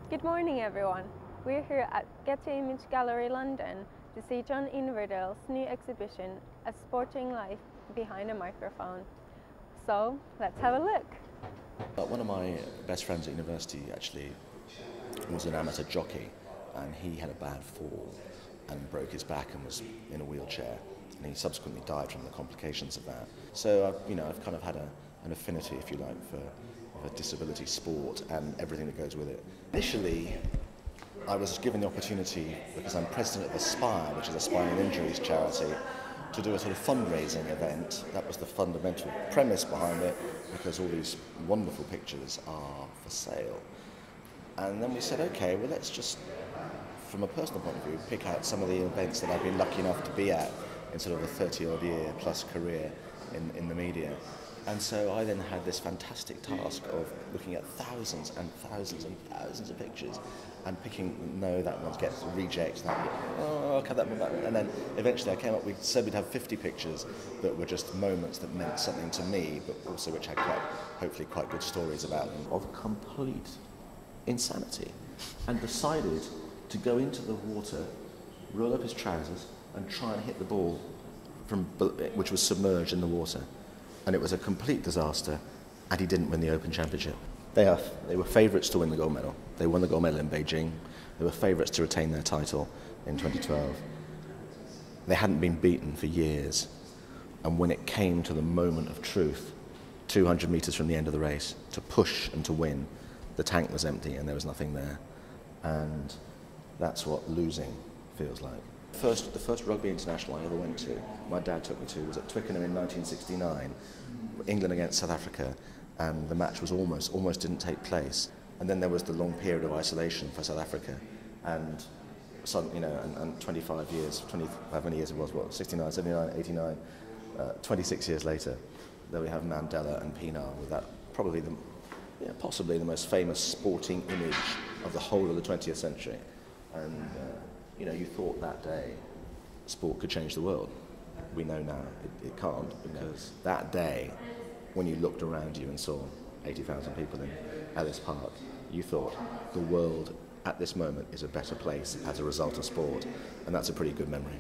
Good morning, everyone. We're here at Getty Image Gallery London to see John Inverdale's new exhibition, A Sporting Life Behind a Microphone. So, let's have a look. One of my best friends at university actually was an amateur jockey, and he had a bad fall and broke his back and was in a wheelchair, and he subsequently died from the complications of that. So I've kind of had an affinity, if you like, for disability sport and everything that goes with it. Initially, I was given the opportunity, because I'm president of Aspire, which is a spinal injuries charity, to do a sort of fundraising event. That was the fundamental premise behind it, because all these wonderful pictures are for sale. And then we said, okay, well, let's just, from a personal point of view, pick out some of the events that I've been lucky enough to be at in sort of a 30-odd year plus career in the media. And so I then had this fantastic task of looking at thousands and thousands and thousands of pictures and picking, no, that one gets reject, that, oh, I'll cut that one back. And then eventually I came up, we said we'd have 50 pictures that were just moments that meant something to me, but also which had hopefully quite good stories about them, of complete insanity, and decided to go into the water, roll up his trousers and try and hit the ball which was submerged in the water. And it was a complete disaster, and he didn't win the Open Championship. They were favourites to win the gold medal. They won the gold medal in Beijing. They were favourites to retain their title in 2012. They hadn't been beaten for years, and when it came to the moment of truth, 200 metres from the end of the race, to push and to win, the tank was empty and there was nothing there. And that's what losing feels like. The first rugby international I ever went to, my dad took me to, was at Twickenham in 1969, England against South Africa, and the match was almost didn't take place. And then there was the long period of isolation for South Africa, and 25 years, how many years it was, 69, 79, 89, 26 years later, there we have Mandela and Pienaar with that possibly the most famous sporting image of the whole of the 20th century. And you thought that day sport could change the world. We know now it can't, because that day, when you looked around you and saw 80,000 people in Ellis Park, you thought the world at this moment is a better place as a result of sport, and that's a pretty good memory.